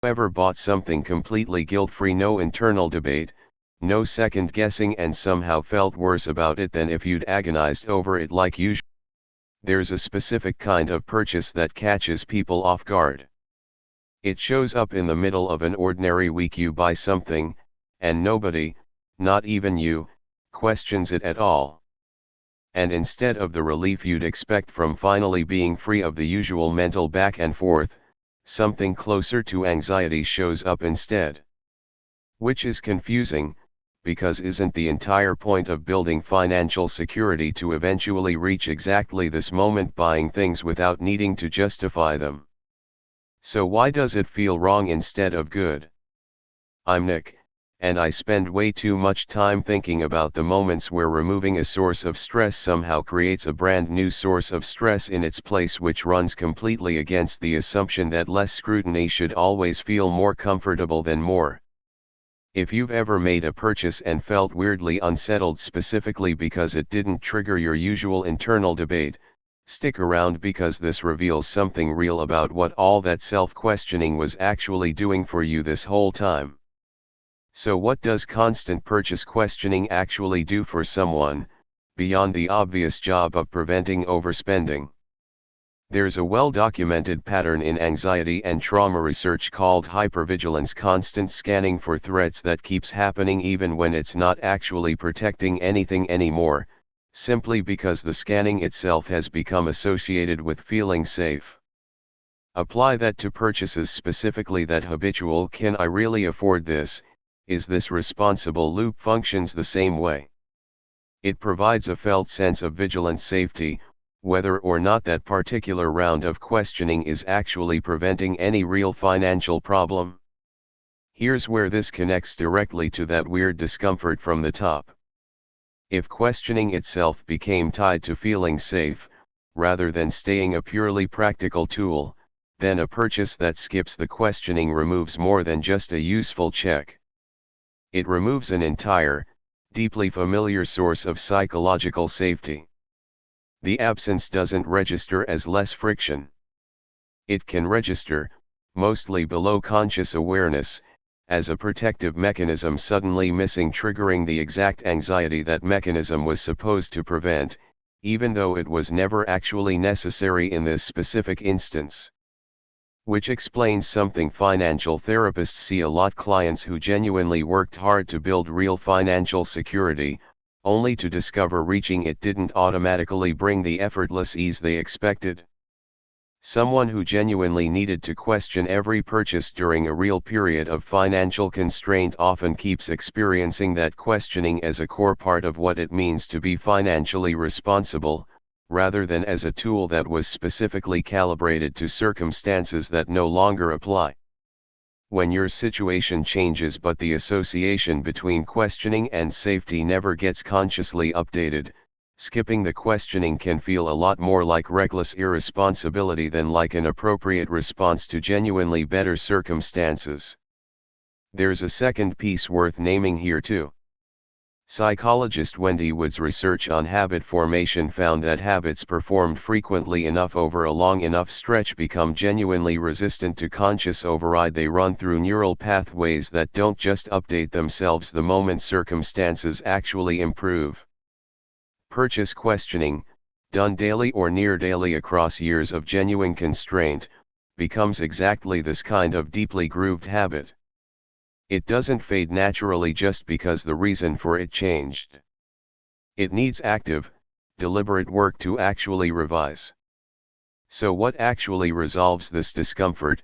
Ever bought something completely guilt-free, no internal debate, no second guessing, and somehow felt worse about it than if you'd agonized over it like usual? There's a specific kind of purchase that catches people off guard. It shows up in the middle of an ordinary week. You buy something, and nobody, not even you, questions it at all. And instead of the relief you'd expect from finally being free of the usual mental back and forth, something closer to anxiety shows up instead. Which is confusing, because isn't the entire point of building financial security to eventually reach exactly this moment, buying things without needing to justify them? So why does it feel wrong instead of good? I'm Nick, and I spend way too much time thinking about the moments where removing a source of stress somehow creates a brand new source of stress in its place, which runs completely against the assumption that less scrutiny should always feel more comfortable than more. If you've ever made a purchase and felt weirdly unsettled specifically because it didn't trigger your usual internal debate, stick around, because this reveals something real about what all that self-questioning was actually doing for you this whole time. So what does constant purchase questioning actually do for someone, beyond the obvious job of preventing overspending? There's a well-documented pattern in anxiety and trauma research called hypervigilance, constant scanning for threats that keeps happening even when it's not actually protecting anything anymore, simply because the scanning itself has become associated with feeling safe. Apply that to purchases specifically. That habitual "can I really afford this? Is this responsible?" loop functions the same way. It provides a felt sense of vigilant safety, whether or not that particular round of questioning is actually preventing any real financial problem. Here's where this connects directly to that weird discomfort from the top. If questioning itself became tied to feeling safe, rather than staying a purely practical tool, then a purchase that skips the questioning removes more than just a useful check. It removes an entire, deeply familiar source of psychological safety. The absence doesn't register as less friction. It can register, mostly below conscious awareness, as a protective mechanism suddenly missing, triggering the exact anxiety that mechanism was supposed to prevent, even though it was never actually necessary in this specific instance. Which explains something financial therapists see a lot: clients who genuinely worked hard to build real financial security, only to discover reaching it didn't automatically bring the effortless ease they expected. Someone who genuinely needed to question every purchase during a real period of financial constraint often keeps experiencing that questioning as a core part of what it means to be financially responsible, rather than as a tool that was specifically calibrated to circumstances that no longer apply. When your situation changes but the association between questioning and safety never gets consciously updated, skipping the questioning can feel a lot more like reckless irresponsibility than like an appropriate response to genuinely better circumstances. There's a second piece worth naming here too. Psychologist Wendy Wood's research on habit formation found that habits performed frequently enough over a long enough stretch become genuinely resistant to conscious override. They run through neural pathways that don't just update themselves the moment circumstances actually improve. Purchase questioning, done daily or near daily across years of genuine constraint, becomes exactly this kind of deeply grooved habit. It doesn't fade naturally just because the reason for it changed. It needs active, deliberate work to actually revise. So what actually resolves this discomfort,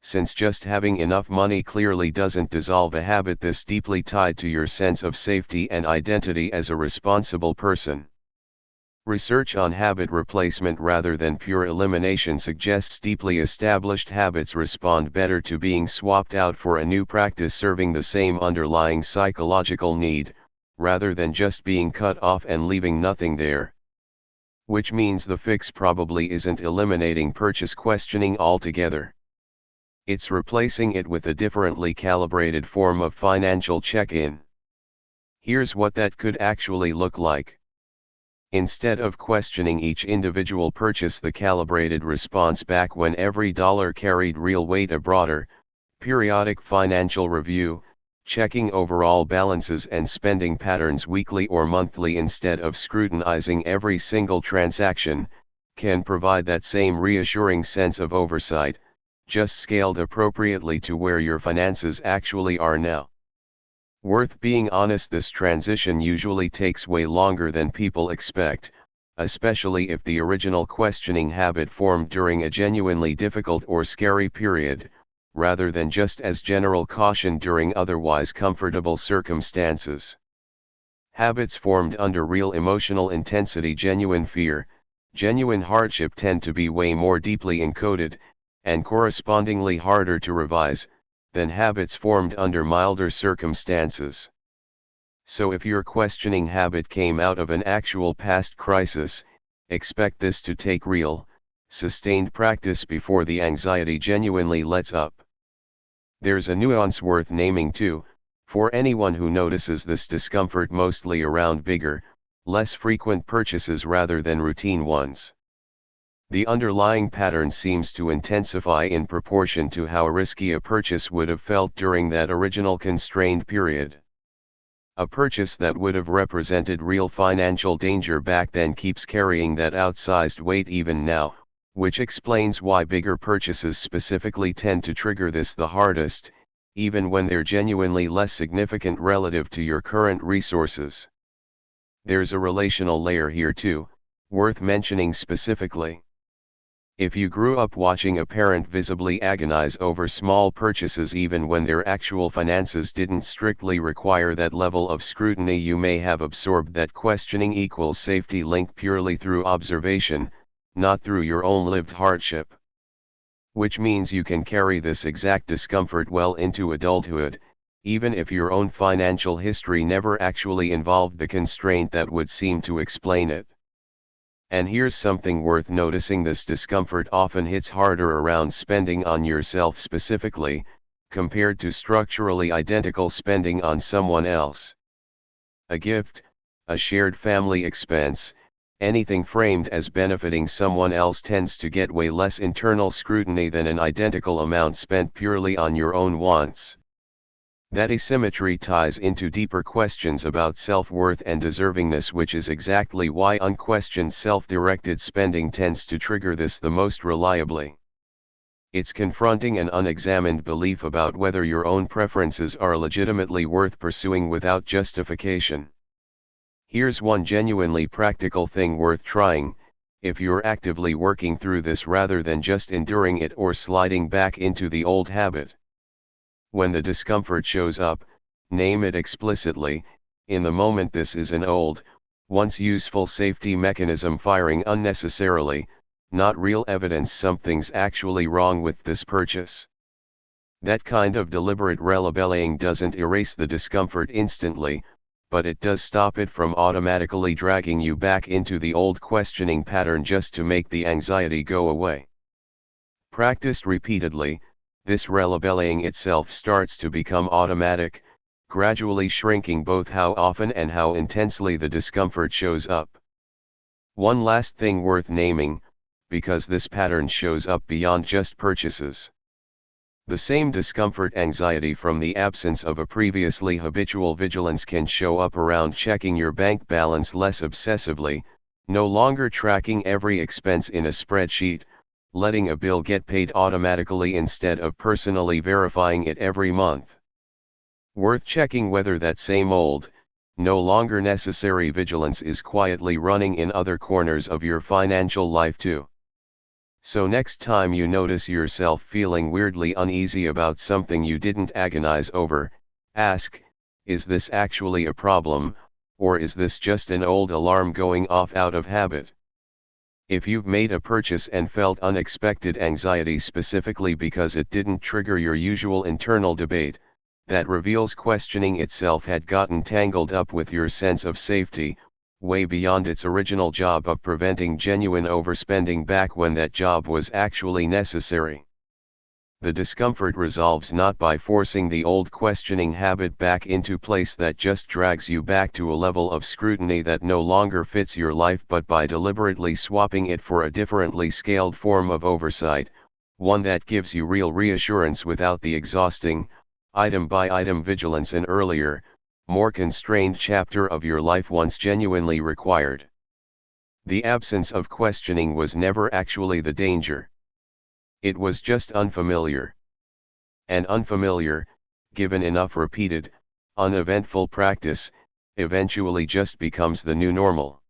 since just having enough money clearly doesn't dissolve a habit this deeply tied to your sense of safety and identity as a responsible person? Research on habit replacement rather than pure elimination suggests deeply established habits respond better to being swapped out for a new practice serving the same underlying psychological need, rather than just being cut off and leaving nothing there. Which means the fix probably isn't eliminating purchase questioning altogether. It's replacing it with a differently calibrated form of financial check-in. Here's what that could actually look like. Instead of questioning each individual purchase, the calibrated response back when every dollar carried real weight, a broader, Periodic financial review, checking overall balances and spending patterns weekly or monthly instead of scrutinizing every single transaction, can provide that same reassuring sense of oversight, just scaled appropriately to where your finances actually are now. Worth being honest, this transition usually takes way longer than people expect, especially if the original questioning habit formed during a genuinely difficult or scary period, rather than just as general caution during otherwise comfortable circumstances. Habits formed under real emotional intensity, genuine fear, genuine hardship, tend to be way more deeply encoded, and correspondingly harder to revise, than habits formed under milder circumstances. So if your questioning habit came out of an actual past crisis, expect this to take real, sustained practice before the anxiety genuinely lets up. There's a nuance worth naming too, for anyone who notices this discomfort mostly around bigger, less frequent purchases rather than routine ones. The underlying pattern seems to intensify in proportion to how risky a purchase would have felt during that original constrained period. A purchase that would have represented real financial danger back then keeps carrying that outsized weight even now, which explains why bigger purchases specifically tend to trigger this the hardest, even when they're genuinely less significant relative to your current resources. There's a relational layer here too, worth mentioning specifically. If you grew up watching a parent visibly agonize over small purchases even when their actual finances didn't strictly require that level of scrutiny, you may have absorbed that questioning equals safety link purely through observation, not through your own lived hardship. Which means you can carry this exact discomfort well into adulthood, even if your own financial history never actually involved the constraint that would seem to explain it. And here's something worth noticing: this discomfort often hits harder around spending on yourself specifically, compared to structurally identical spending on someone else. A gift, a shared family expense, anything framed as benefiting someone else tends to get way less internal scrutiny than an identical amount spent purely on your own wants. That asymmetry ties into deeper questions about self-worth and deservingness, which is exactly why unquestioned self-directed spending tends to trigger this the most reliably. It's confronting an unexamined belief about whether your own preferences are legitimately worth pursuing without justification. Here's one genuinely practical thing worth trying, if you're actively working through this rather than just enduring it or sliding back into the old habit. When the discomfort shows up, name it explicitly. In the moment, this is an old, once useful safety mechanism firing unnecessarily, not real evidence something's actually wrong with this purchase. That kind of deliberate rebelling doesn't erase the discomfort instantly, but it does stop it from automatically dragging you back into the old questioning pattern just to make the anxiety go away. Practiced repeatedly, this rebelling itself starts to become automatic, gradually shrinking both how often and how intensely the discomfort shows up. One last thing worth naming, because this pattern shows up beyond just purchases. The same discomfort, anxiety from the absence of a previously habitual vigilance, can show up around checking your bank balance less obsessively, no longer tracking every expense in a spreadsheet, letting a bill get paid automatically instead of personally verifying it every month. Worth checking whether that same old, no longer necessary vigilance is quietly running in other corners of your financial life too. So next time you notice yourself feeling weirdly uneasy about something you didn't agonize over, ask, is this actually a problem, or is this just an old alarm going off out of habit? If you've made a purchase and felt unexpected anxiety specifically because it didn't trigger your usual internal debate, that reveals questioning itself had gotten tangled up with your sense of safety, way beyond its original job of preventing genuine overspending back when that job was actually necessary. The discomfort resolves not by forcing the old questioning habit back into place that just drags you back to a level of scrutiny that no longer fits your life, but by deliberately swapping it for a differently scaled form of oversight, one that gives you real reassurance without the exhausting, item-by-item vigilance an earlier, more constrained chapter of your life once genuinely required. The absence of questioning was never actually the danger. It was just unfamiliar. And unfamiliar, given enough repeated, uneventful practice, eventually just becomes the new normal.